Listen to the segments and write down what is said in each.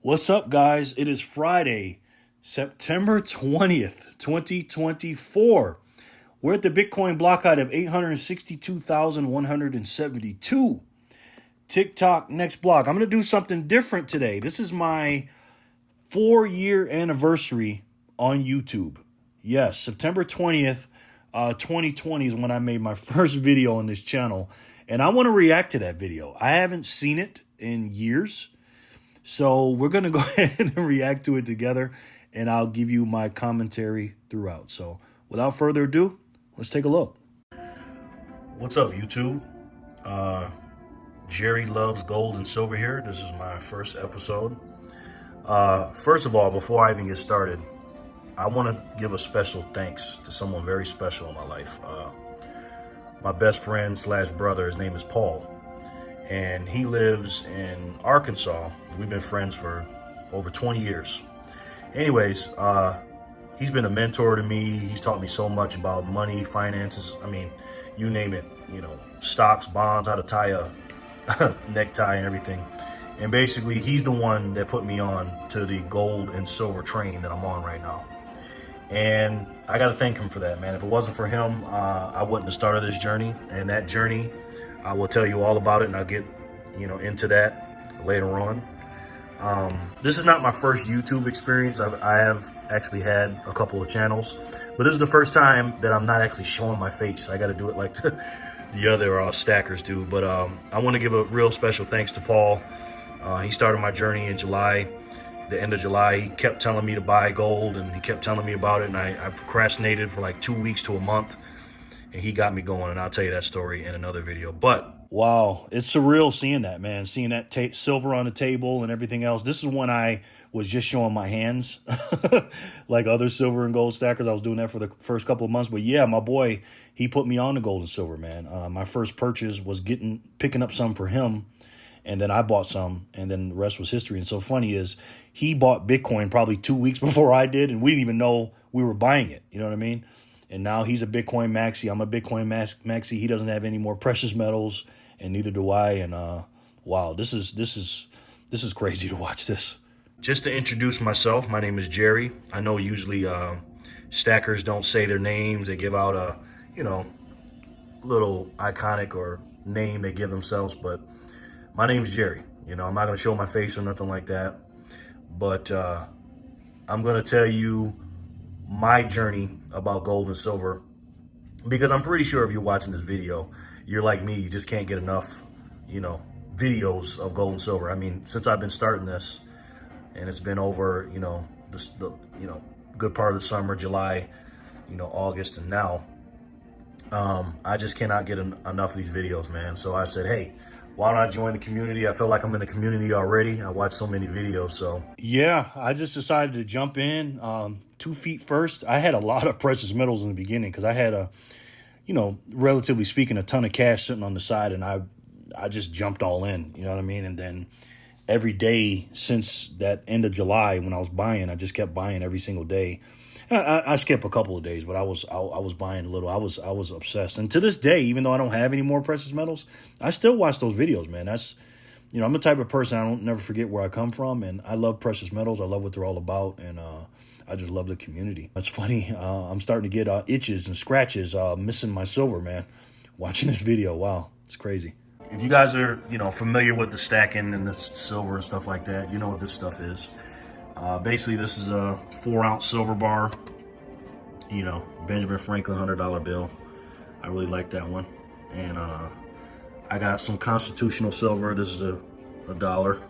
What's up, guys? It is Friday, September 20th, 2024. We're at the Bitcoin block height of 862,172. TikTok next block. I'm going to do something different today. This is my 4-year anniversary on YouTube. Yes, September 20th, 2020 is when I made my first video on this channel. And I want to react to that video. I haven't seen it in years. So we're going to go ahead and react to it together, and I'll give you my commentary throughout. So without further ado, let's take a look. What's up, YouTube? Jerry Loves Gold and Silver here. This is my first episode. First of all, before I even get started, I want to give a special thanks to someone very special in my life. My best friend slash brother, his name is Paul. And he lives in Arkansas. We've been friends for over 20 years. Anyways, he's been a mentor to me. He's taught me so much about money, finances. I mean, you name it, stocks, bonds, how to tie a necktie and everything. And basically, he's the one that put me on to the gold and silver train that I'm on right now. And I got to thank him for that, man. If it wasn't for him, I wouldn't have started this journey. And that journey, I will tell you all about it, and I'll get, into that later on. This is not my first YouTube experience. I have actually had a couple of channels, but this is the first time that I'm not actually showing my face. I got to do it like the other stackers do. But I want to give a real special thanks to Paul. He started my journey in July, the end of July. He kept telling me to buy gold, and he kept telling me about it, and I procrastinated for like 2 weeks to a month. And he got me going, and I'll tell you that story in another video. But wow, it's surreal seeing that, man. Seeing that silver on the table and everything else. This is when I was just showing my hands, like other silver and gold stackers. I was doing that for the first couple of months. But yeah, my boy, he put me on to gold and silver, man. My first purchase was picking up some for him, and then I bought some, and then the rest was history. And so funny is, he bought Bitcoin probably 2 weeks before I did, and we didn't even know we were buying it. You know what I mean? And now he's a Bitcoin maxi. I'm a Bitcoin maxi. He doesn't have any more precious metals, and neither do I. And wow, this is crazy to watch this. Just to introduce myself, my name is Jerry. I know usually stackers don't say their names. They give out a little iconic or name they give themselves, but my name's Jerry. I'm not gonna show my face or nothing like that, but I'm gonna tell you my journey about gold and silver, because I'm pretty sure if you're watching this video, you're like me, you just can't get enough, videos of gold and silver. I mean, since I've been starting this, and it's been over, the good part of the summer, July, August, and now, I just cannot get enough of these videos, man. So I said, hey, why don't I join the community? I feel like I'm in the community already. I watch so many videos, so. Yeah, I just decided to jump in 2 feet first. I had a lot of precious metals in the beginning because I had relatively speaking, a ton of cash sitting on the side, and I just jumped all in, you know what I mean? And then every day since that end of July when I was buying, I just kept buying every single day. I skip a couple of days, but I was buying a little. I was obsessed, and to this day, even though I don't have any more precious metals, I still watch those videos, man. That's, I'm the type of person, I don't never forget where I come from, and I love precious metals. I love what they're all about, and I just love the community. It's funny. I'm starting to get itches and scratches missing my silver, man. Watching this video, wow, it's crazy. If you guys are familiar with the stacking and the silver and stuff like that, you know what this stuff is. Basically, this is a 4-ounce silver bar, Benjamin Franklin $100 bill. I really like that one. And I got some constitutional silver. This is a dollar,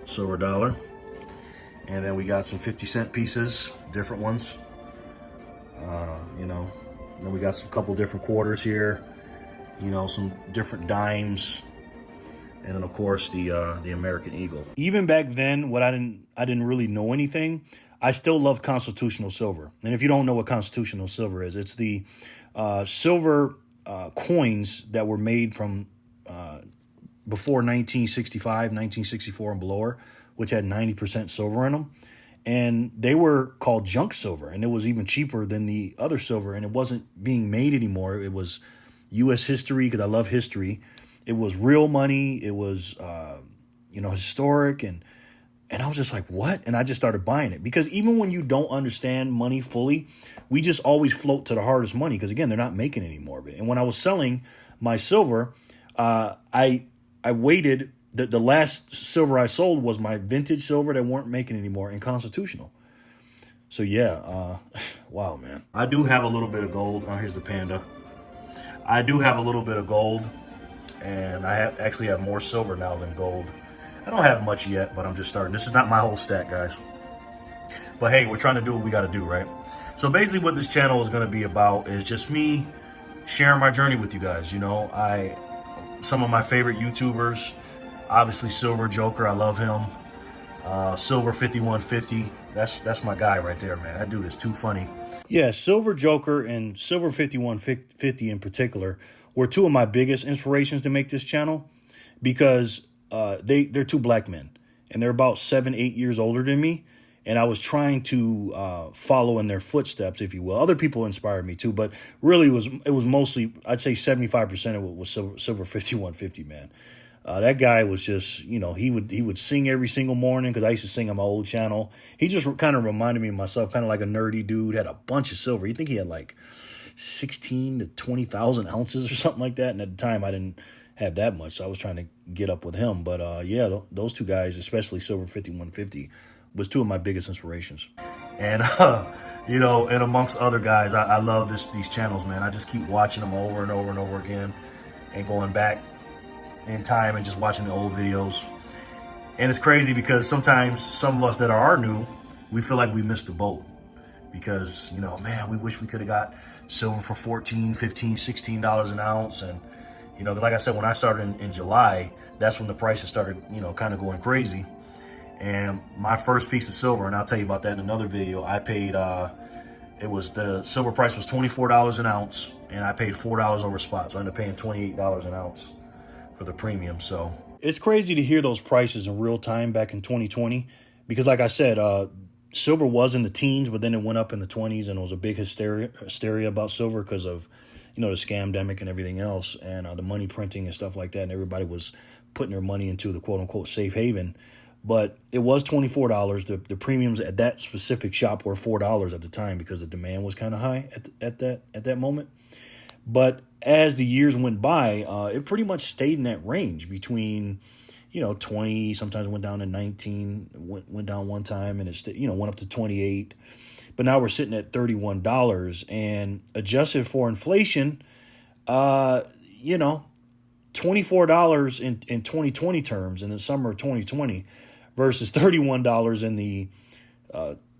silver dollar. And then we got some 50-cent pieces, different ones. Then we got some couple different quarters here, some different dimes. And then, of course, the American Eagle. Even back then, I didn't really know anything. I still love constitutional silver. And if you don't know what constitutional silver is, it's the silver coins that were made from before 1965, 1964 and below, which had 90% silver in them. And they were called junk silver. And it was even cheaper than the other silver. And it wasn't being made anymore. It was U.S. history, because I love history. It was real money. It was, historic. And And I was just like, what? And I just started buying it, because even when you don't understand money fully, we just always float to the hardest money, because again, they're not making any more of it. And when I was selling my silver, I waited. The last silver I sold was my vintage silver that weren't making anymore in constitutional. So yeah, wow, man. I do have a little bit of gold. Oh, here's the panda. I do have a little bit of gold, and I actually have more silver now than gold. I don't have much yet, but I'm just starting. This is not my whole stack, guys. But hey, we're trying to do what we got to do, right? So basically what this channel is going to be about is just me sharing my journey with you guys. You know, some of my favorite YouTubers, obviously Silver Joker, I love him. Silver 5150, that's my guy right there, man. That dude is too funny. Yeah, Silver Joker and Silver 5150 in particular were two of my biggest inspirations to make this channel, because they're two black men, and they're about 7-8 years older than me. And I was trying to follow in their footsteps, if you will. Other people inspired me too, but really it was mostly, I'd say 75% of it was Silver 5150, man. That guy was just, you know, he would sing every single morning, because I used to sing on my old channel. He just kind of reminded me of myself, kind of like a nerdy dude, had a bunch of silver. You think he had like 16 to 20,000 ounces or something like that. And at the time I didn't have that much, so I was trying to get up with him. But yeah, those two guys, especially Silver 5150, was two of my biggest inspirations. And you know, and amongst other guys, I love these channels, man. I just keep watching them over and over and over again, and going back in time and just watching the old videos. And it's crazy, because sometimes some of us that are new, we feel like we missed the boat, because, you know, man, we wish we could have got silver for $14, $15, $16 an ounce. And, you know, like I said, when I started in July, that's when the prices started, you know, kind of going crazy. And my first piece of silver, and I'll tell you about that in another video, I paid, the silver price was $24 an ounce, and I paid $4 over spot. So I ended up paying $28 an ounce for the premium. So it's crazy to hear those prices in real time back in 2020, because like I said, silver was in the teens, but then it went up in the 20s, and it was a big hysteria about silver because of, you know, the scamdemic and everything else, and the money printing and stuff like that. And everybody was putting their money into the quote unquote safe haven. But it was $24. The premiums at that specific shop were $4 at the time, because the demand was kind of high at that moment. But as the years went by, it pretty much stayed in that range between, you know, 20, sometimes went down to 19, went down one time, and it, you know, went up to 28. But now we're sitting at $31, and adjusted for inflation, you know, $24 in 2020 terms, in the summer of 2020, versus $31 in the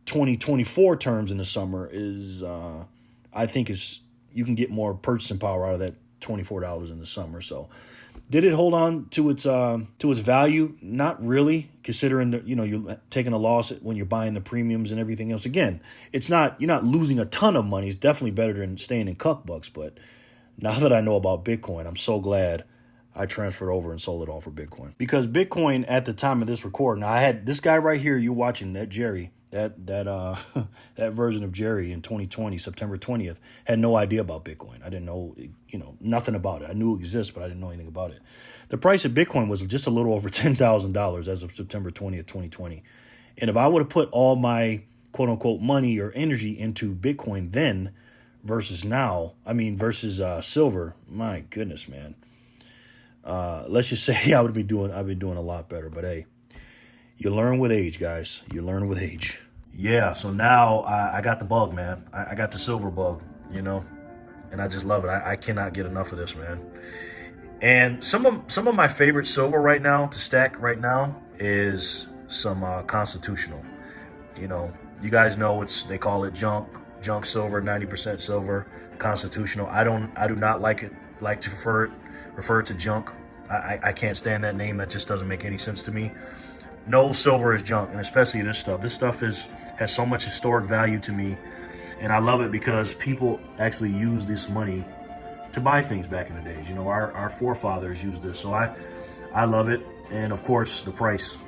2024 terms in the summer is, I think you can get more purchasing power out of that $24 in the summer. So did it hold on to its value? Not really, considering that, you know, you're taking a loss when you're buying the premiums and everything else. Again, you're not losing a ton of money. It's definitely better than staying in cuck bucks. But now that I know about Bitcoin, I'm so glad I transferred over and sold it all for Bitcoin. Because Bitcoin at the time of this recording, I had this guy right here, you're watching, that Jerry, that version of Jerry in 2020, September 20th, had no idea about Bitcoin. I didn't know, you know, nothing about it. I knew it exists, but I didn't know anything about it. The price of Bitcoin was just a little over $10,000 as of September 20th, 2020. And if I would have put all my quote unquote money or energy into Bitcoin then versus now, versus silver, my goodness, man. Let's just say I've been doing a lot better. But hey, you learn with age, guys. You learn with age. Yeah, so now I got the bug, man. I got the silver bug, you know, and I just love it. I cannot get enough of this, man. And some of my favorite silver right now to stack right now is some constitutional. You know, you guys know they call it junk silver, 90% silver, constitutional. I do not like to refer it to junk. I can't stand that name. That just doesn't make any sense to me. No silver is junk, and especially this stuff. This stuff has so much historic value to me, and I love it because people actually use this money to buy things back in the days. You know, our forefathers used this, so I love it. And of course, the price,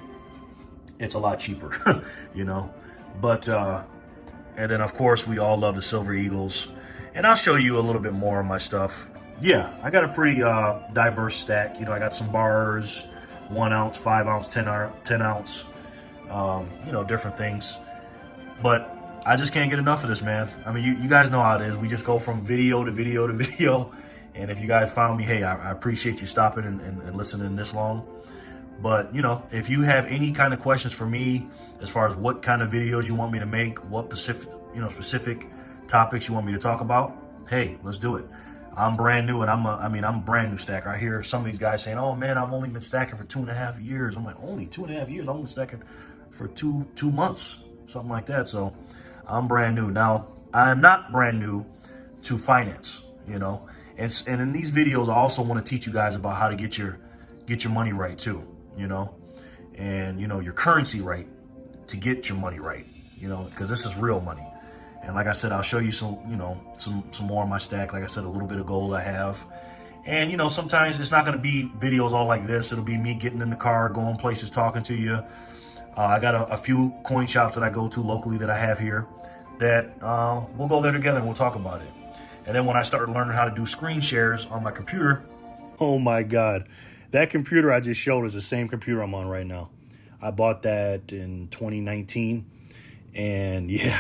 it's a lot cheaper, you know. But and then of course we all love the silver eagles, and I'll show you a little bit more of my stuff. Yeah, I got a pretty diverse stack. You know, I got some bars, 1 ounce, 5 ounce, 10 ounce, different things. But I just can't get enough of this, man. I mean, you guys know how it is. We just go from video to video to video. And if you guys found me, hey, I appreciate you stopping and listening this long. But, if you have any kind of questions for me as far as what kind of videos you want me to make, what specific topics you want me to talk about, hey, let's do it. I'm brand new, and I'm a brand new stacker. I hear some of these guys saying, oh man, I've only been stacking for 2.5 years. I'm like, only 2.5 years? I'm only stacking for two months, something like that. So I'm brand new. Now, I'm not brand new to finance, and in these videos, I also want to teach you guys about how to get your money right too, and your currency right to get your money right, because this is real money. And like I said, I'll show you some more of my stack. Like I said, a little bit of gold I have. And, sometimes it's not going to be videos all like this. It'll be me getting in the car, going places, talking to you. I got a few coin shops that I go to locally that I have here that we'll go there together and we'll talk about it. And then when I started learning how to do screen shares on my computer, oh my God, that computer I just showed is the same computer I'm on right now. I bought that in 2019. And yeah.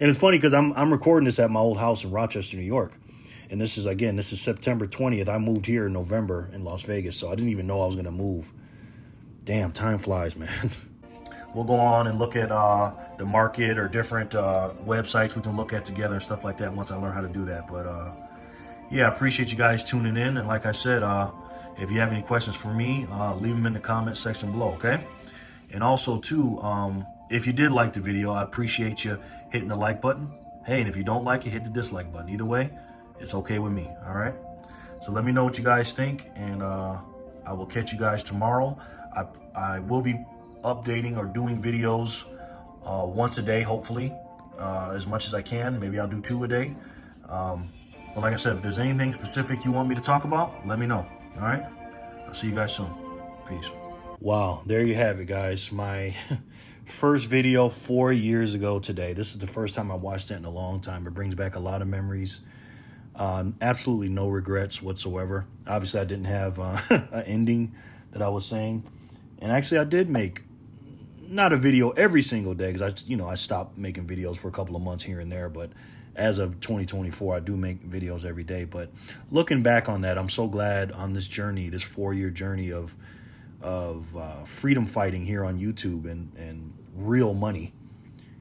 And it's funny because I'm recording this at my old house in Rochester, New York. And this is September 20th. I moved here in November in Las Vegas, so I didn't even know I was going to move. Damn, time flies, man. We'll go on and look at the market or different websites we can look at together and stuff like that once I learn how to do that. But yeah, I appreciate you guys tuning in. And like I said, if you have any questions for me, leave them in the comment section below, okay? And also, too, if you did like the video, I appreciate you hitting the like button. Hey, and if you don't like it, hit the dislike button. Either way, it's okay with me, all right? So let me know what you guys think, and I will catch you guys tomorrow. I will be updating or doing videos once a day, hopefully, as much as I can. Maybe I'll do 2 a day. But like I said, if there's anything specific you want me to talk about, let me know, all right? I'll see you guys soon. Peace. Wow, there you have it, guys. My first video 4 years ago today. This is the first time I watched that in a long time. It brings back a lot of memories. Absolutely no regrets whatsoever. Obviously, I didn't have an ending that I was saying. And actually, I did make not a video every single day because I stopped making videos for a couple of months here and there. But as of 2024, I do make videos every day. But looking back on that, I'm so glad on this journey, this 4-year journey of freedom fighting here on YouTube and real money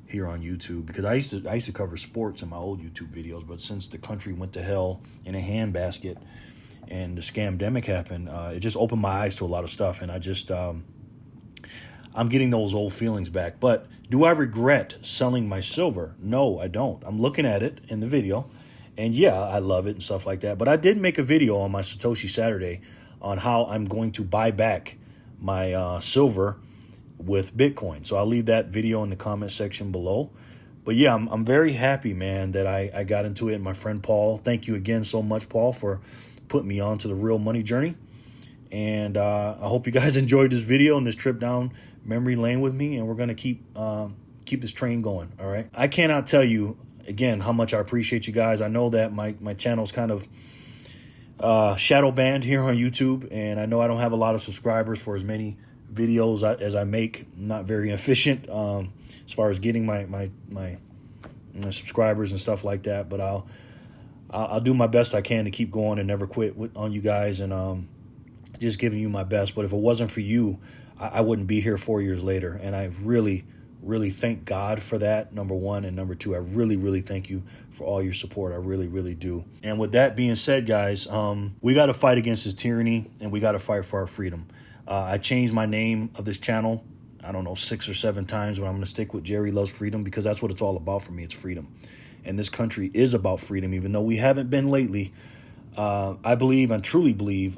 here on YouTube, because I used to cover sports in my old YouTube videos, but since the country went to hell in a handbasket and the scamdemic happened, it just opened my eyes to a lot of stuff, and I just I'm getting those old feelings back. But do I regret selling my silver? No, I don't. I'm looking at it in the video, and yeah, I love it and stuff like that. But I did make a video on my Satoshi Saturday on how I'm going to buy back my silver with Bitcoin. So I'll leave that video in the comment section below. But yeah, I'm very happy, man, that I got into it. And my friend Paul, thank you again so much, Paul, for putting me on to the real money journey. And I hope you guys enjoyed this video and this trip down memory lane with me. And we're going to keep this train going, all right? I cannot tell you, again, how much I appreciate you guys. I know that my channel's kind of shadow banned here on YouTube, and I know I don't have a lot of subscribers for as many videos as I make. I'm not very efficient as far as getting my subscribers and stuff like that, but I'll do my best I can to keep going and never quit on you guys, and just giving you my best. But if it wasn't for you, I wouldn't be here 4 years later, and I really thank God for that, number one. And number two, I really thank you for all your support. I really do. And with that being said, guys, we got to fight against this tyranny, and we got to fight for our freedom. I changed my name of this channel, I don't know, 6 or 7 times, but I'm going to stick with Jerry Loves Freedom, because that's what it's all about for me. It's freedom. And this country is about freedom, even though we haven't been lately. I believe and truly believe,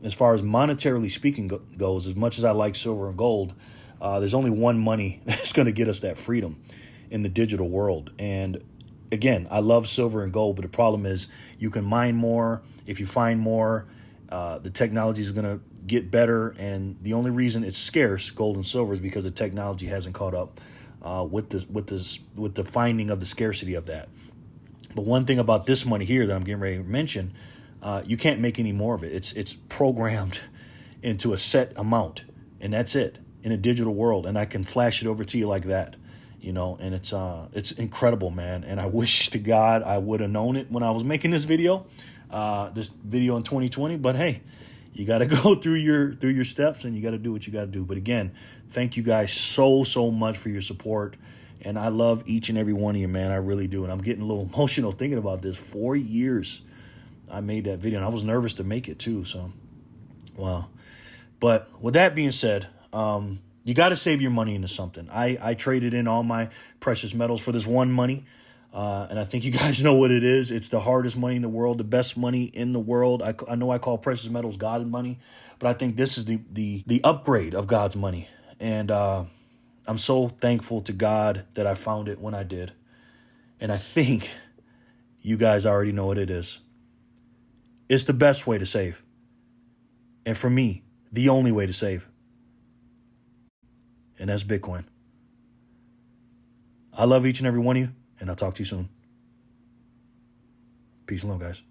as far as monetarily speaking goes, as much as I like silver and gold, there's only one money that's going to get us that freedom in the digital world. And again, I love silver and gold, but the problem is you can mine more if you find more. The technology is going to get better, and the only reason it's scarce, gold and silver, is because the technology hasn't caught up with the finding of the scarcity of that. But one thing about this money here that I'm getting ready to mention, you can't make any more of it. It's programmed into a set amount, and that's it. in a digital world, and I can flash it over to you like that, and it's incredible, man. And I wish to God I would have known it when I was making this video in 2020. But hey, you got to go through your steps, and you got to do what you got to do. But again, thank you guys so much for your support. And I love each and every one of you, man. I really do. And I'm getting a little emotional thinking about this. 4 years I made that video, and I was nervous to make it too. So, wow. But with that being said, you got to save your money into something. I traded in all my precious metals for this one money. And I think you guys know what it is. It's the hardest money in the world, the best money in the world. I know I call precious metals God's money, but I think this is the upgrade of God's money. And I'm so thankful to God that I found it when I did. And I think you guys already know what it is. It's the best way to save. And for me, the only way to save. And that's Bitcoin. I love each and every one of you, and I'll talk to you soon. Peace and love, guys.